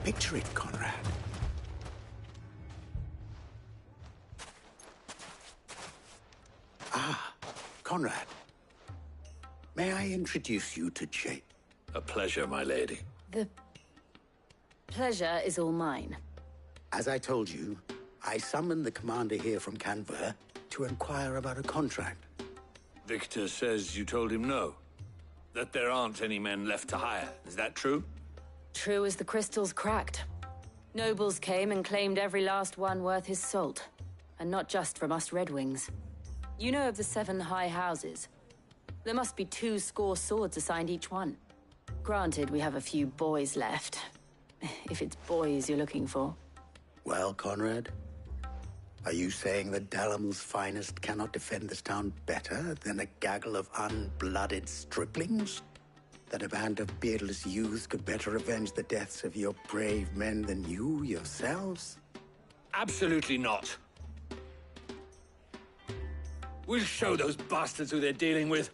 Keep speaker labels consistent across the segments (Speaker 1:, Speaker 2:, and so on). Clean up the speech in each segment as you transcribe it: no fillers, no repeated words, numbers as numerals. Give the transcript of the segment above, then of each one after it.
Speaker 1: Picture it, Conrad. Ah, Conrad. May I introduce you to Jake?
Speaker 2: A pleasure, my lady.
Speaker 3: The pleasure is all mine.
Speaker 1: As I told you, I summoned the commander here from Canver to inquire about a contract.
Speaker 2: Victor says you told him no. That there aren't any men left to hire. Is that true?
Speaker 3: True as the crystals cracked. Nobles came and claimed every last one worth his salt. And not just from us Red Wings. You know of the 7 high houses. There must be 2 swords assigned each one. Granted, we have a few boys left. If it's boys you're looking for.
Speaker 1: Well, Conrad, are you saying that Dalamul's finest cannot defend this town better than a gaggle of unblooded striplings? That a band of beardless youths could better avenge the deaths of your brave men than you yourselves?
Speaker 2: Absolutely not. We'll show those bastards who they're dealing with.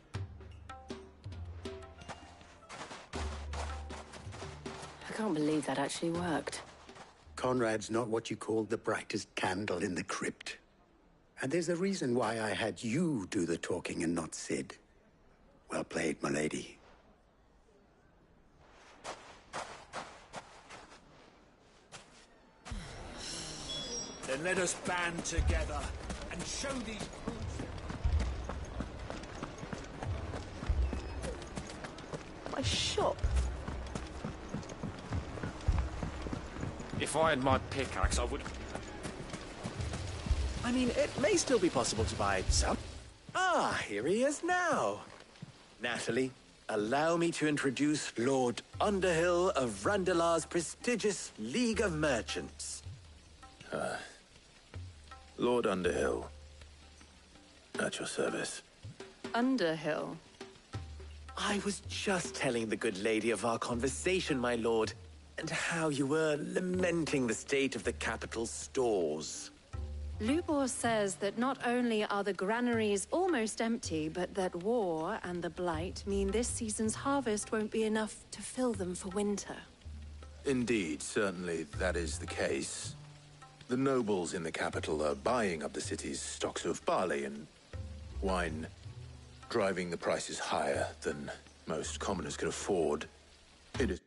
Speaker 3: I can't believe that actually worked.
Speaker 1: Conrad's not what you call the brightest candle in the crypt. And there's a reason why I had you do the talking and not Sid. Well played, my lady.
Speaker 2: Then let us band together and show these brutes.
Speaker 4: My shop.
Speaker 5: If I had my pickaxe, I would...
Speaker 4: I mean, it may still be possible to buy some. Ah, here he is now. Natalie, allow me to introduce Lord Underhill of Randalar's prestigious League of Merchants.
Speaker 6: Lord Underhill. At your service.
Speaker 3: Underhill?
Speaker 4: I was just telling the good lady of our conversation, my lord, and how you were lamenting the state of the capital's stores.
Speaker 7: Lubor says that not only are the granaries almost empty, but that war and the Blight mean this season's harvest won't be enough to fill them for winter.
Speaker 6: Indeed, certainly that is the case. The nobles in the capital are buying up the city's stocks of barley and wine, driving the prices higher than most commoners can afford. It is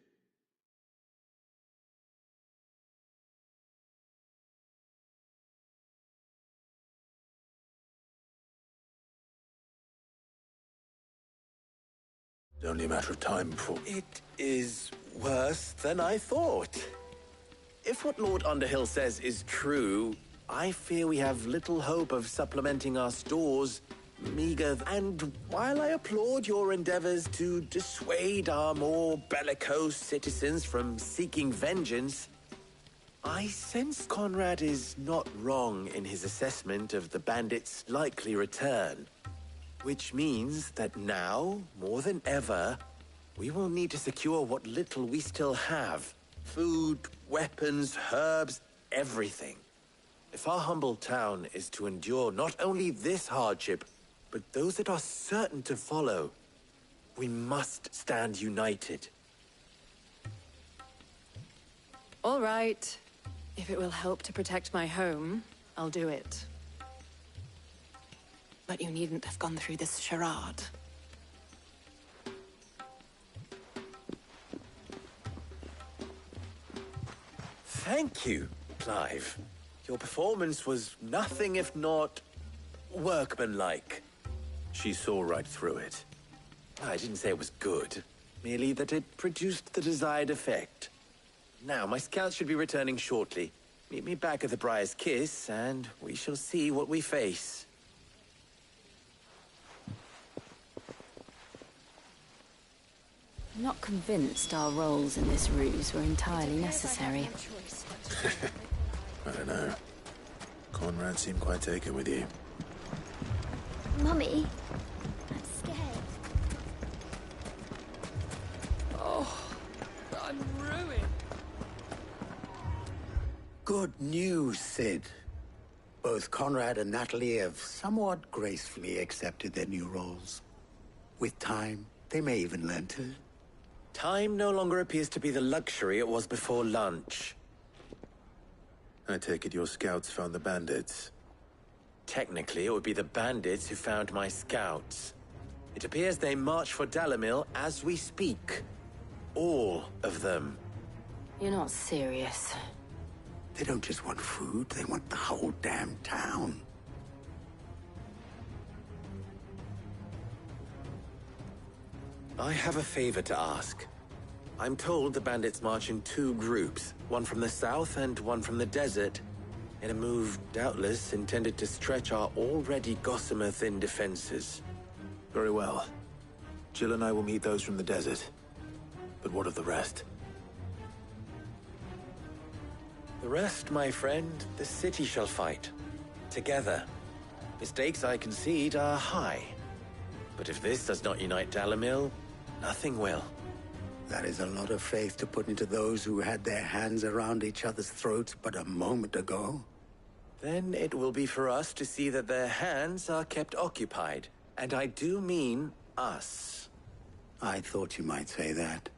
Speaker 6: only a matter of time before...
Speaker 4: It is worse than I thought. If what Lord Underhill says is true, I fear we have little hope of supplementing our stores, meager. And while I applaud your endeavors to dissuade our more bellicose citizens from seeking vengeance, I sense Conrad is not wrong in his assessment of the bandits' likely return. Which means that now, more than ever, we will need to secure what little we still have. Food, weapons, herbs, everything. If our humble town is to endure not only this hardship, but those that are certain to follow, we must stand united.
Speaker 7: All right. If it will help to protect my home, I'll do it. But you needn't have gone through this charade.
Speaker 4: Thank you, Clive. Your performance was nothing if not workmanlike.
Speaker 6: She saw right through it.
Speaker 4: I didn't say it was good, merely that it produced the desired effect. Now, my scouts should be returning shortly. Meet me back at the Briar's Kiss, and we shall see what we face.
Speaker 3: I'm not convinced our roles in this ruse were entirely necessary.
Speaker 6: I don't know. Conrad seemed quite taken with you.
Speaker 8: Mummy, I'm scared.
Speaker 5: Oh, I'm ruined.
Speaker 1: Good news, Sid. Both Conrad and Natalie have somewhat gracefully accepted their new roles. With time, they may even learn to
Speaker 4: Time no longer appears to be the luxury it was before lunch.
Speaker 6: I take it your scouts found the bandits.
Speaker 4: Technically, it would be the bandits who found my scouts. It appears they march for Dalimil as we speak. All of them.
Speaker 3: You're not serious.
Speaker 1: They don't just want food, they want the whole damn town.
Speaker 4: I have a favor to ask. I'm told the bandits march in two groups, one from the south and one from the desert, in a move doubtless intended to stretch our already gossamer-thin defenses.
Speaker 6: Very well. Jill and I will meet those from the desert. But what of the rest?
Speaker 4: The rest, my friend, the city shall fight. Together. The stakes, I concede, are high. But if this does not unite Dalimil, nothing will.
Speaker 1: That is a lot of faith to put into those who had their hands around each other's throats but a moment ago.
Speaker 4: Then it will be for us to see that their hands are kept occupied. And I do mean us.
Speaker 1: I thought you might say that.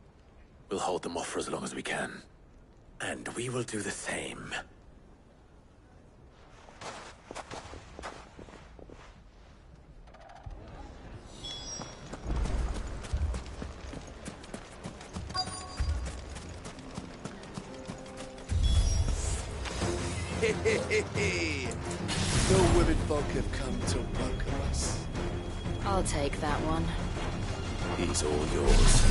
Speaker 6: We'll hold them off for as long as we can.
Speaker 4: And we will do the same.
Speaker 8: No women folk have come to welcome us.
Speaker 3: I'll take that one.
Speaker 6: He's all yours.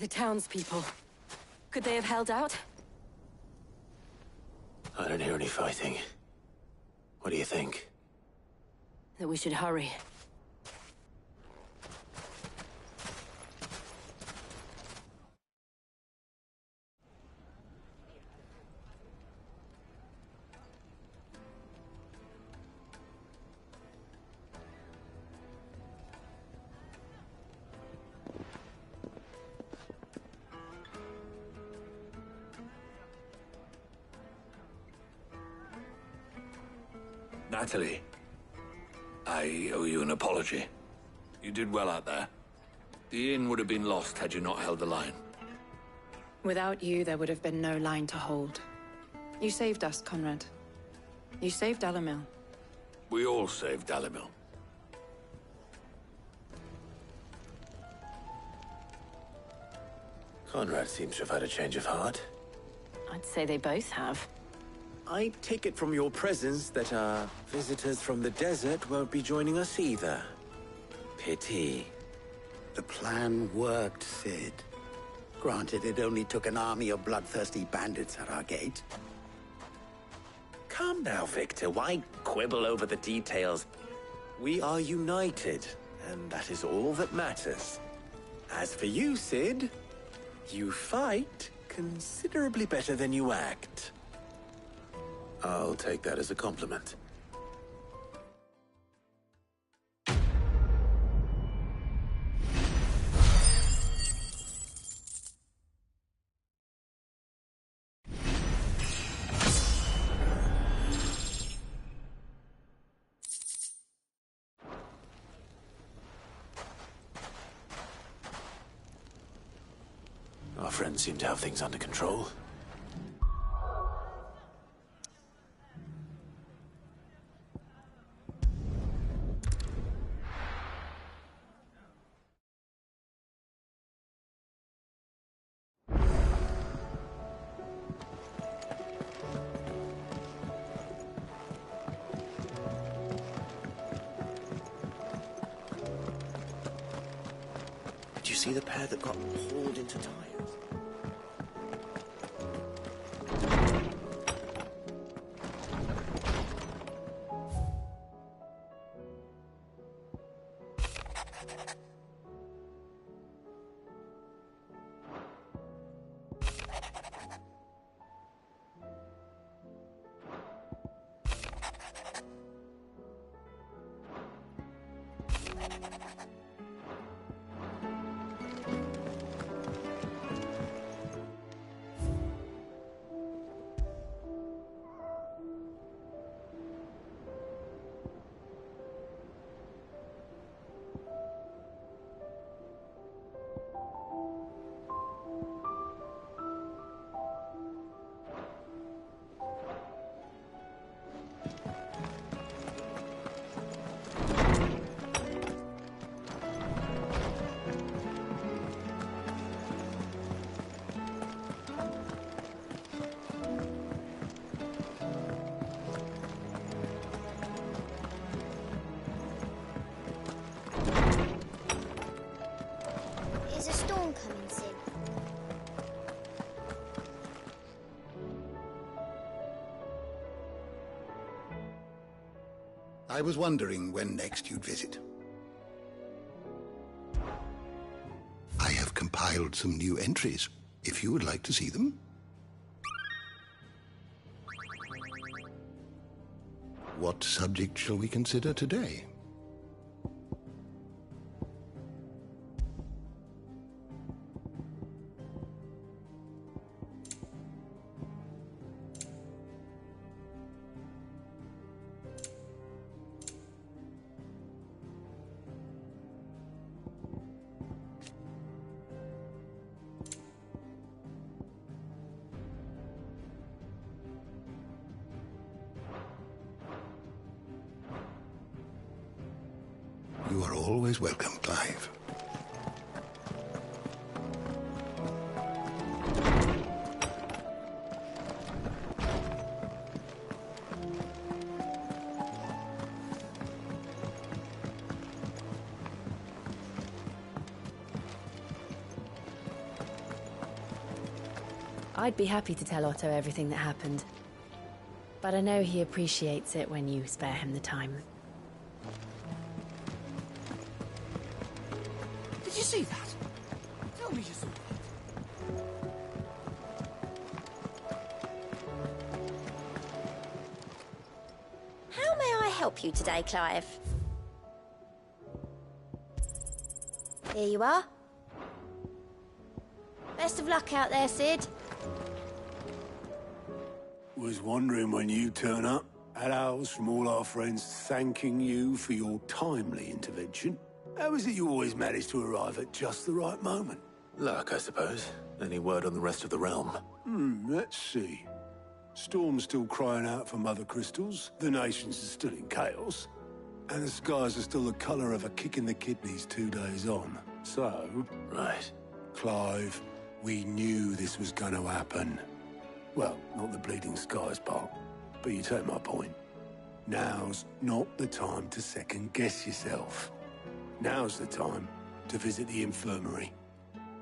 Speaker 3: The townspeople. Could they have held out?
Speaker 6: I don't hear any fighting. What do you think?
Speaker 3: That we should hurry.
Speaker 2: Natalie, I owe you an apology. You did well out there. The inn would have been lost had you not held the line.
Speaker 7: Without you, there would have been no line to hold. You saved us, Conrad. You saved Dalimil.
Speaker 2: We all saved Dalimil.
Speaker 4: Conrad seems to have had a change of heart.
Speaker 3: I'd say they both have.
Speaker 4: I take it from your presence that our visitors from the desert won't be joining us either. Pity.
Speaker 1: The plan worked, Sid. Granted, it only took an army of bloodthirsty bandits at our gate.
Speaker 4: Come now, Victor. Why quibble over the details? We are united, and that is all that matters. As for you, Sid, you fight considerably better than you act.
Speaker 6: I'll take that as a compliment.
Speaker 4: Our friends seem to have things under control. Did you see the pair that got hauled into tires?
Speaker 9: Is a storm coming, Sid?
Speaker 1: I was wondering when next you'd visit. I have compiled some new entries, if you would like to see them. What subject shall we consider today? You are always welcome, Clive.
Speaker 3: I'd be happy to tell Otto everything that happened. But I know he appreciates it when you spare him the time.
Speaker 8: Did you see that? Tell me you saw that.
Speaker 9: How may I help you today, Clive? Here you are. Best of luck out there, Sid.
Speaker 10: Was wondering when you'd turn up. Had owls from all our friends thanking you for your timely intervention. How is it you always manage to arrive at just the right moment?
Speaker 4: Luck, I suppose.
Speaker 6: Any word on the rest of the realm?
Speaker 10: Let's see. Storm's still crying out for Mother Crystals, the nations are still in chaos, and the skies are still the colour of a kick in the kidneys 2 days on. So...
Speaker 6: Right.
Speaker 10: Clive, we knew this was going to happen. Well, not the bleeding skies part, but you take my point. Now's not the time to second-guess yourself. Now's the time to visit the infirmary.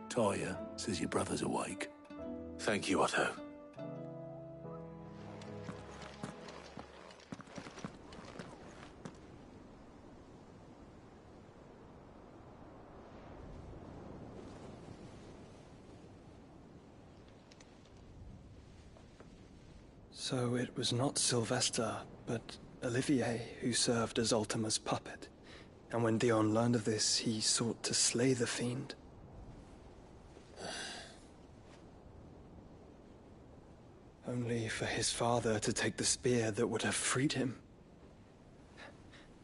Speaker 10: Talia says your brother's awake.
Speaker 6: Thank you, Otto.
Speaker 11: So it was not Sylvester, but Olivier who served as Ultima's puppet. And when Dion learned of this, he sought to slay the fiend. Only for his father to take the spear that would have freed him.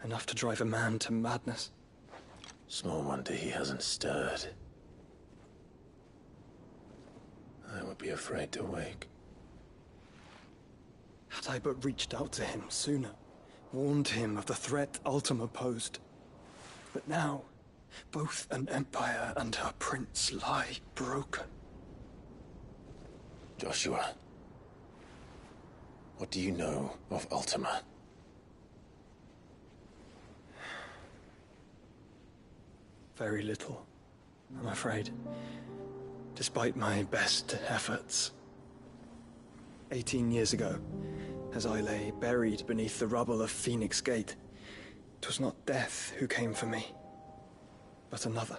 Speaker 11: Enough to drive a man to madness.
Speaker 6: Small wonder he hasn't stirred. I would be afraid to wake.
Speaker 11: Had I but reached out to him sooner, warned him of the threat Ultima posed. But now, both an empire and her prince lie broken.
Speaker 6: Joshua, what do you know of Ultima?
Speaker 11: Very little, I'm afraid. Despite my best efforts. 18 years ago, as I lay buried beneath the rubble of Phoenix Gate, 'twas not death who came for me, but another.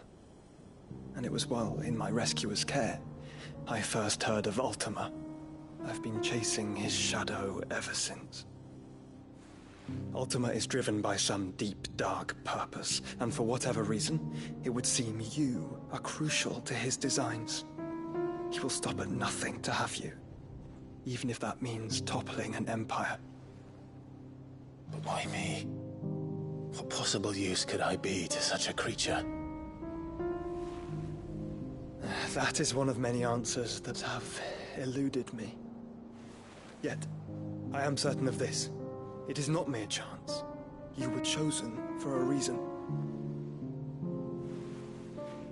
Speaker 11: And it was while in my rescuer's care, I first heard of Ultima. I've been chasing his shadow ever since. Ultima is driven by some deep, dark purpose, and for whatever reason, it would seem you are crucial to his designs. He will stop at nothing to have you, even if that means toppling an empire.
Speaker 6: But why me? What possible use could I be to such a creature?
Speaker 11: That is one of many answers that have eluded me. Yet, I am certain of this. It is not mere chance. You were chosen for a reason.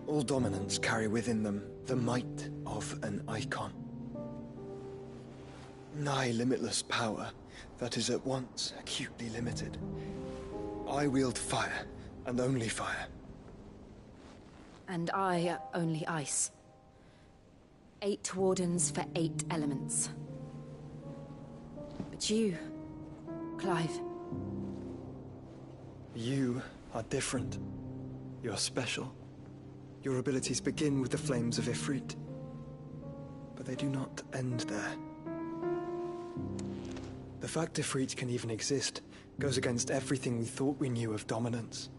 Speaker 11: All dominants carry within them the might of an icon. Nigh limitless power that is at once acutely limited. I wield fire, and only fire.
Speaker 3: And I only ice. 8 wardens for 8 elements. But you, Clive.
Speaker 11: You are different. You're special. Your abilities begin with the flames of Ifrit. But they do not end there. The fact Ifrit can even exist goes against everything we thought we knew of dominance.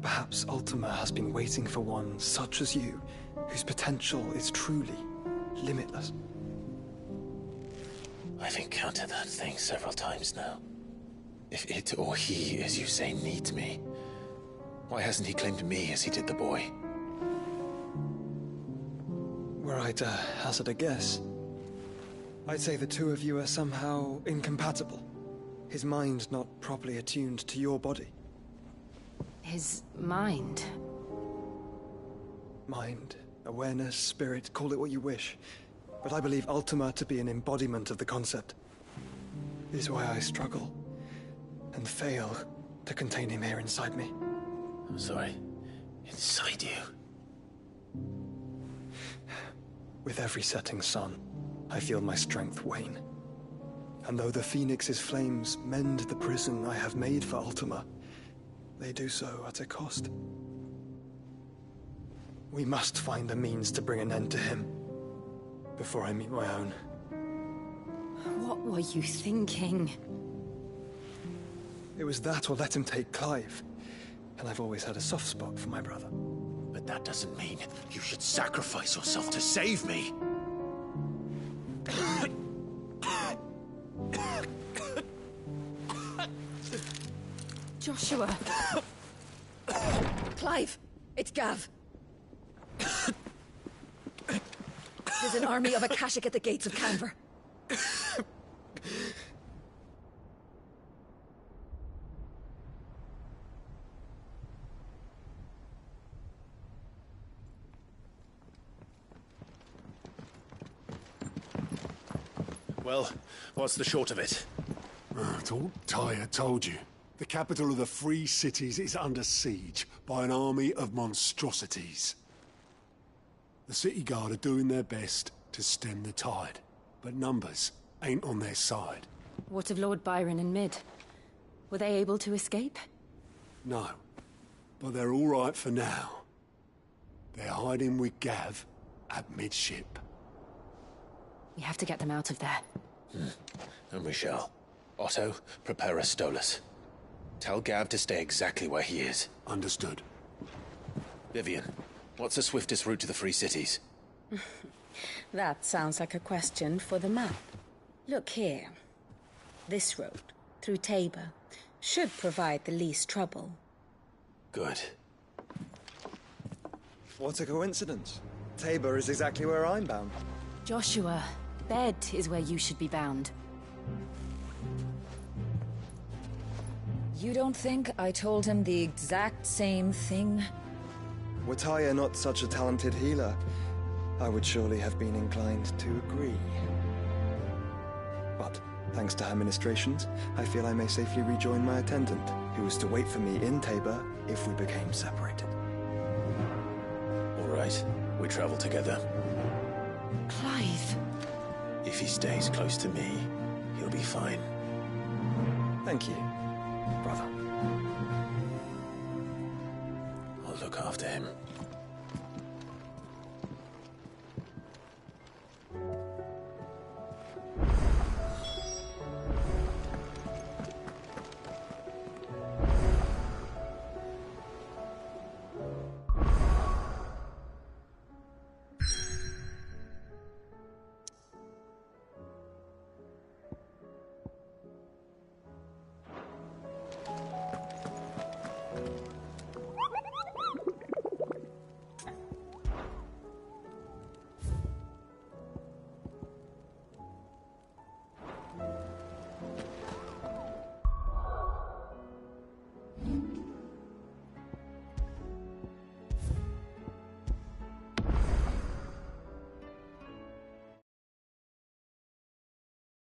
Speaker 11: Perhaps Ultima has been waiting for one such as you, whose potential is truly limitless.
Speaker 6: I've encountered that thing several times now. If it or he, as you say, needs me, why hasn't he claimed me as he did the boy?
Speaker 11: Were I to hazard a guess, I'd say the two of you are somehow incompatible. His mind not properly attuned to your body.
Speaker 3: His mind?
Speaker 11: Mind, awareness, spirit, call it what you wish. But I believe Ultima to be an embodiment of the concept. It is why I struggle and fail to contain him here inside me.
Speaker 6: I'm sorry. Inside you?
Speaker 11: With every setting sun, I feel my strength wane. And though the Phoenix's flames mend the prison I have made for Ultima, they do so at a cost. We must find a means to bring an end to him before I meet my own.
Speaker 3: What were you thinking?
Speaker 11: It was that or let him take Clive. And I've always had a soft spot for my brother.
Speaker 6: But that doesn't mean you should sacrifice yourself to save me.
Speaker 3: Joshua!
Speaker 12: Clive! It's Gav! There's an army of Akashic at the gates of Canver.
Speaker 4: Well, what's the short of it?
Speaker 10: It's all Tyre told you. The capital of the Free Cities is under siege by an army of monstrosities. The City Guard are doing their best to stem the tide, but numbers ain't on their side.
Speaker 3: What of Lord Byron and Mid? Were they able to escape?
Speaker 10: No, but they're all right for now. They're hiding with Gav at midship.
Speaker 3: We have to get them out of there.
Speaker 4: And we shall. Otto, prepare a Stolas. Tell Gav to stay exactly where he is.
Speaker 10: Understood.
Speaker 4: Vivian, what's the swiftest route to the Free Cities?
Speaker 13: That sounds like a question for the map. Look here. This road, through Tabor, should provide the least trouble.
Speaker 4: Good.
Speaker 11: What a coincidence. Tabor is exactly where I'm bound.
Speaker 3: Joshua, Bed is where you should be bound.
Speaker 12: You don't think I told him the exact same thing?
Speaker 11: Were Tyre not such a talented healer, I would surely have been inclined to agree. But, thanks to her ministrations, I feel I may safely rejoin my attendant, who was to wait for me in Tabor if we became separated.
Speaker 4: All right, we travel together.
Speaker 3: Clive.
Speaker 4: If he stays close to me, he'll be fine.
Speaker 11: Thank you, brother.
Speaker 4: I'll look after him.